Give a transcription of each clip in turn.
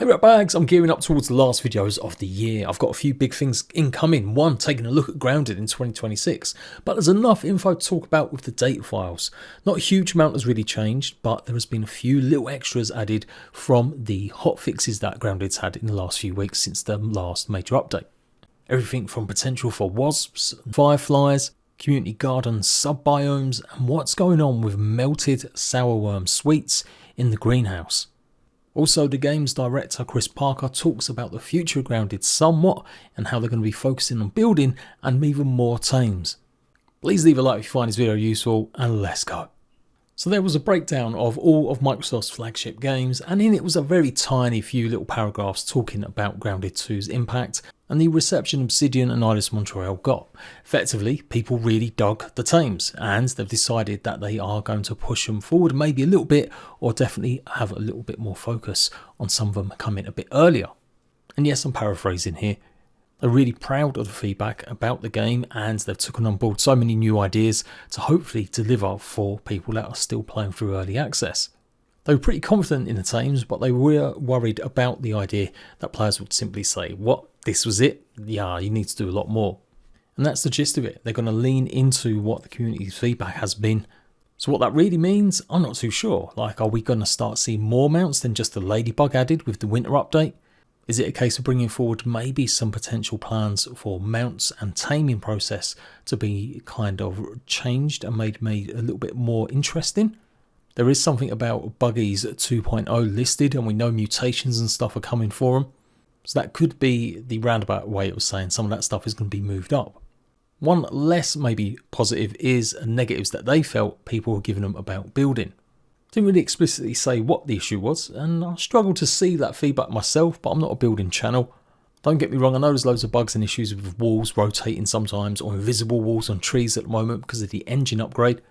Hey Ratbags, I'm gearing up towards the last videos of the year. I've got a few big things incoming. One, taking a look at Grounded in 2026, but there's enough info to talk about with the data files. Not a huge amount has really changed, but there has been a few little extras added from the hot fixes that Grounded's had in the last few weeks since the last major update. Everything from potential for wasps, fireflies, community garden sub-biomes, and what's going on with melted sourworm sweets in the greenhouse. Also, the game's director Chris Parker talks about the future of Grounded somewhat and how they're going to be focusing on building and even more Tames. Please leave a like if you find this video useful, and let's go. So there was a breakdown of all of Microsoft's flagship games, and in it was a very tiny few little paragraphs talking about Grounded 2's impact and the reception Obsidian and Eidos Montreal got. Effectively, people really dug the Tames, and they've decided that they are going to push them forward maybe a little bit, or definitely have a little bit more focus on some of them coming a bit earlier. And yes, I'm paraphrasing here. They're really proud of the feedback about the game, and they've taken on board so many new ideas to hopefully deliver for people that are still playing through early access. They were pretty confident in the Tames, but they were worried about the idea that players would simply say, "What? This was it? Yeah, you need to do a lot more." And that's the gist of it. They're going to lean into what the community's feedback has been. So what that really means, I'm not too sure. Like, are we going to start seeing more mounts than just the ladybug added with the winter update? Is it a case of bringing forward maybe some potential plans for mounts and taming process to be kind of changed and made a little bit more interesting? There is something about Buggies 2.0 listed, and we know mutations and stuff are coming for them. So that could be the roundabout way of saying some of that stuff is going to be moved up. One less maybe positive is negatives that they felt people were giving them about building. Didn't really explicitly say what the issue was, and I struggled to see that feedback myself, but I'm not a building channel. Don't get me wrong, I know there's loads of bugs and issues with walls rotating sometimes, or invisible walls on trees at the moment because of the engine upgrade.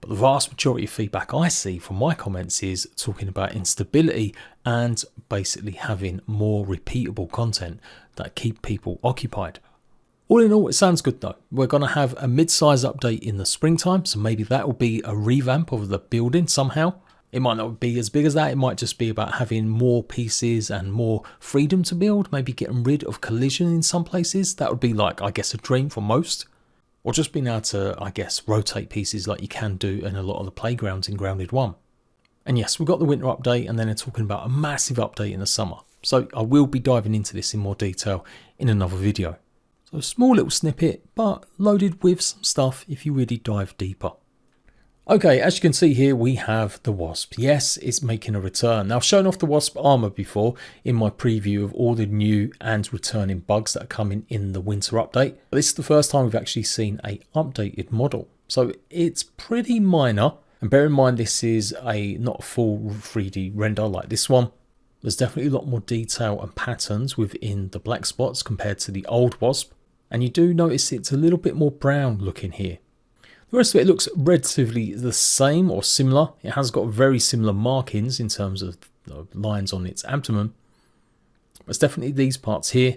But the vast majority of feedback I see from my comments is talking about instability and basically having more repeatable content that keep people occupied. All in all, it sounds good though. We're going to have a mid-size update in the springtime, so maybe that will be a revamp of the building somehow. It might not be as big as that, it might just be about having more pieces and more freedom to build, maybe getting rid of collision in some places. That would be like, I guess, a dream for most. Or just being able to, I guess, rotate pieces like you can do in a lot of the playgrounds in Grounded 1. And yes, we've got the winter update, and then they're talking about a massive update in the summer. So I will be diving into this in more detail in another video. So a small little snippet, but loaded with some stuff if you really dive deeper. Okay, as you can see here, we have the Wasp. Yes, it's making a return. Now, I've shown off the Wasp armor before in my preview of all the new and returning bugs that are coming in the winter update. But this is the first time we've actually seen a updated model. So it's pretty minor. And bear in mind, this is not a full 3D render like this one. There's definitely a lot more detail and patterns within the black spots compared to the old Wasp. And you do notice it's a little bit more brown looking here. The rest of it looks relatively the same or similar. It has got very similar markings in terms of the lines on its abdomen. But it's definitely these parts here.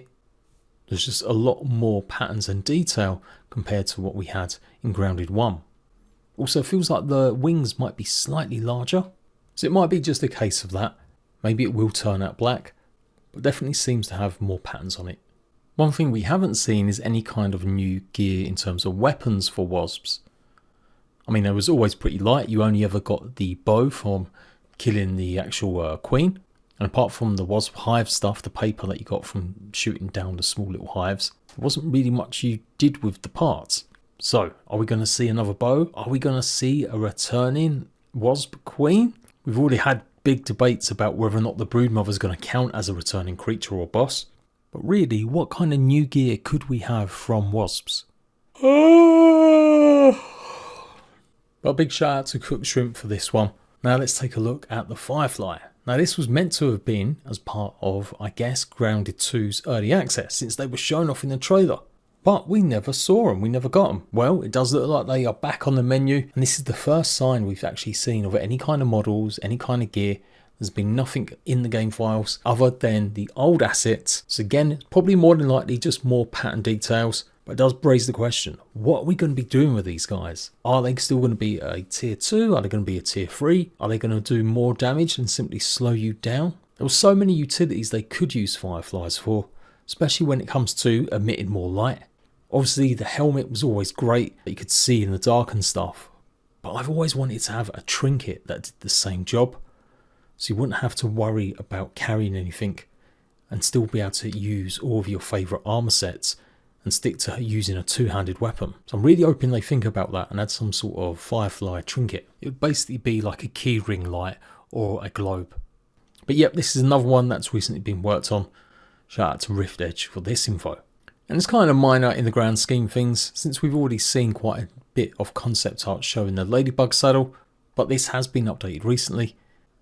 There's just a lot more patterns and detail compared to what we had in Grounded 1. Also, it feels like the wings might be slightly larger. So it might be just a case of that. Maybe it will turn out black, but definitely seems to have more patterns on it. One thing we haven't seen is any kind of new gear in terms of weapons for Wasps. I mean, it was always pretty light. You only ever got the bow from killing the actual queen. And apart from the Wasp hive stuff, the paper that you got from shooting down the small little hives, there wasn't really much you did with the parts. So, are we going to see another bow? Are we going to see a returning Wasp queen? We've already had big debates about whether or not the Broodmother is going to count as a returning creature or boss. But really, what kind of new gear could we have from Wasps? But a big shout out to Cooked Shrimp for this one. Now let's take a look at the Firefly. Now this was meant to have been as part of, I guess, Grounded 2's early access, since they were shown off in the trailer. But we never saw them, we never got them. Well, it does look like they are back on the menu, and this is the first sign we've actually seen of any kind of models, any kind of gear. There's been nothing in the game files other than the old assets. So again, probably more than likely just more pattern details. But it does raise the question, what are we going to be doing with these guys? Are they still going to be a tier 2? Are they going to be a tier 3? Are they going to do more damage and simply slow you down? There were so many utilities they could use Fireflies for, especially when it comes to emitting more light. Obviously the helmet was always great, that you could see in the dark and stuff, but I've always wanted to have a trinket that did the same job, so you wouldn't have to worry about carrying anything and still be able to use all of your favourite armour sets and stick to using a two-handed weapon. So I'm really hoping they think about that and add some sort of Firefly trinket. It would basically be like a keyring light or a globe. But yep, this is another one that's recently been worked on. Shout out to RATBAGGERS for this info. And it's kind of minor in the grand scheme of things, since we've already seen quite a bit of concept art showing the ladybug saddle, but this has been updated recently.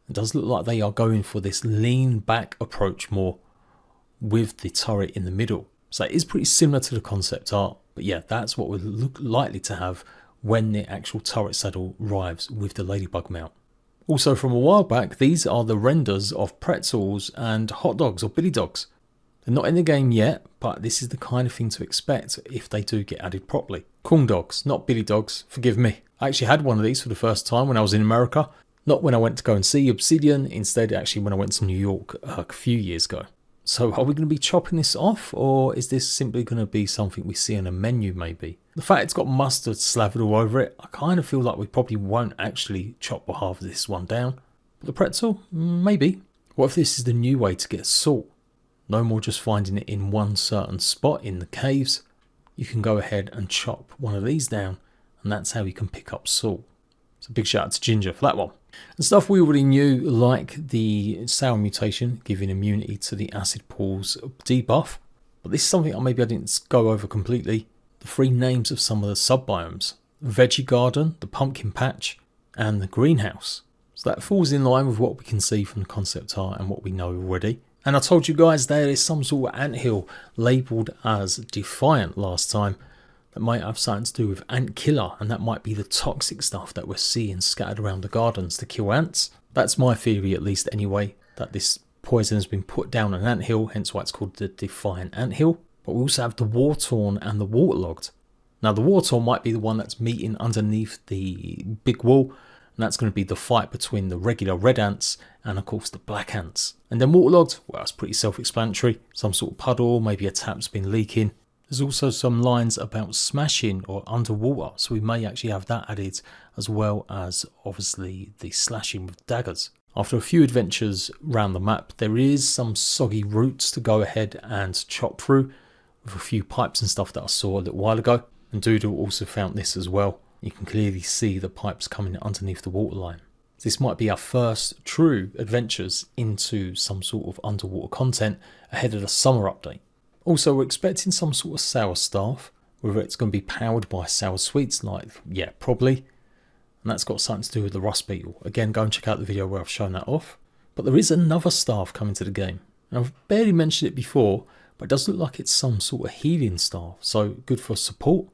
It does look like they are going for this lean back approach more, with the turret in the middle. So it is pretty similar to the concept art, but yeah, that's what we're likely to have when the actual turret saddle arrives with the ladybug mount. Also from a while back, these are the renders of pretzels and hot dogs or billy dogs. They're not in the game yet, but this is the kind of thing to expect if they do get added properly. Corn dogs, not billy dogs, forgive me. I actually had one of these for the first time when I was in America. Not when I went to go and see Obsidian, instead actually when I went to New York a few years ago. So are we going to be chopping this off, or is this simply going to be something we see on a menu maybe? The fact it's got mustard slathered all over it, I kind of feel like we probably won't actually chop half of this one down. But the pretzel, maybe. What if this is the new way to get salt? No more just finding it in one certain spot in the caves. You can go ahead and chop one of these down, and that's how you can pick up salt. So big shout out to Ginger for that one. And stuff we already knew, like the sour mutation giving immunity to the acid pools debuff. But this is something that maybe I didn't go over completely. The 3 names of some of the sub-biomes. Veggie Garden, the Pumpkin Patch, and the Greenhouse. So that falls in line with what we can see from the concept art and what we know already. And I told you guys there is some sort of anthill labelled as Defiant last time. That might have something to do with ant killer, and that might be the toxic stuff that we're seeing scattered around the gardens to kill ants. That's my theory at least anyway, that this poison has been put down an anthill, hence why it's called the Defiant Anthill. But we also have the War-Torn and the Waterlogged. Now the War-Torn might be the one that's meeting underneath the big wall, and that's going to be the fight between the regular red ants and of course the black ants. And then Waterlogged, well, it's pretty self-explanatory. Some sort of puddle, maybe a tap's been leaking. There's also some lines about smashing or underwater, so we may actually have that added, as well as obviously the slashing with daggers. After a few adventures around the map, there is some soggy roots to go ahead and chop through, with a few pipes and stuff that I saw a little while ago. And Doodle also found this as well. You can clearly see the pipes coming underneath the waterline. This might be our first true adventures into some sort of underwater content ahead of the summer update. Also, we're expecting some sort of sour staff, whether it's going to be powered by sour sweets, like, yeah, probably. And that's got something to do with the rust beetle. Again, go and check out the video where I've shown that off. But there is another staff coming to the game. And I've barely mentioned it before, but it does look like it's some sort of healing staff, so good for support.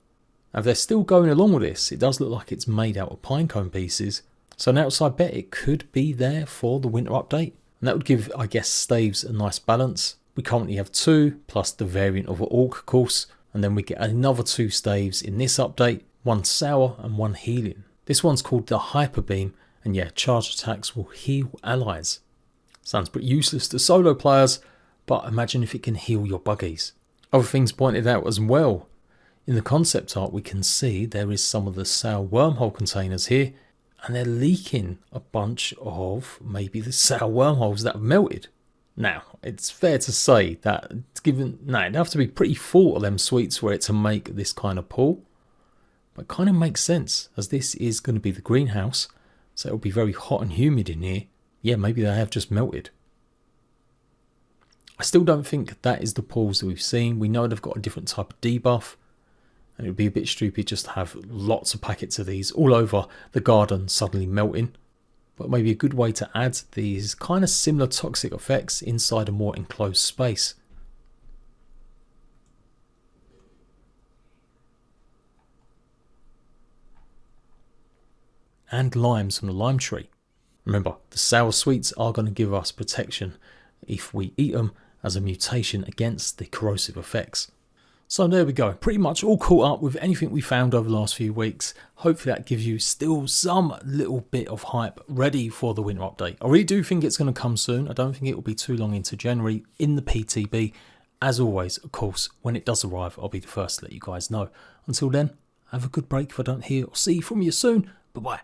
Now, if they're still going along with this, it does look like it's made out of pinecone pieces. So an outside bet it could be there for the winter update. And that would give, I guess, staves a nice balance. We currently have 2, plus the variant of an orc course. And then we get another 2 staves in this update. 1 sour and 1 healing. This one's called the Hyper Beam. And yeah, charged attacks will heal allies. Sounds pretty useless to solo players, but imagine if it can heal your buggies. Other things pointed out as well. In the concept art we can see there is some of the sour wormhole containers here, and they're leaking a bunch of maybe the sour wormholes that have melted. Now, it's fair to say that it'd have to be pretty full of them sweets for it to make this kind of pool. But it kind of makes sense, as this is going to be the greenhouse, so it'll be very hot and humid in here. Yeah, maybe they have just melted. I still don't think that is the pools that we've seen. We know they've got a different type of debuff. And it would be a bit stupid just to have lots of packets of these all over the garden suddenly melting. But maybe a good way to add these kind of similar toxic effects inside a more enclosed space. And limes from the lime tree. Remember, the sour sweets are going to give us protection if we eat them as a mutation against the corrosive effects. So there we go, pretty much all caught up with anything we found over the last few weeks. Hopefully that gives you still some little bit of hype ready for the winter update. I really do think it's going to come soon. I don't think it will be too long into January in the PTB. As always, of course, when it does arrive, I'll be the first to let you guys know. Until then, have a good break if I don't hear or see from you soon. Bye-bye.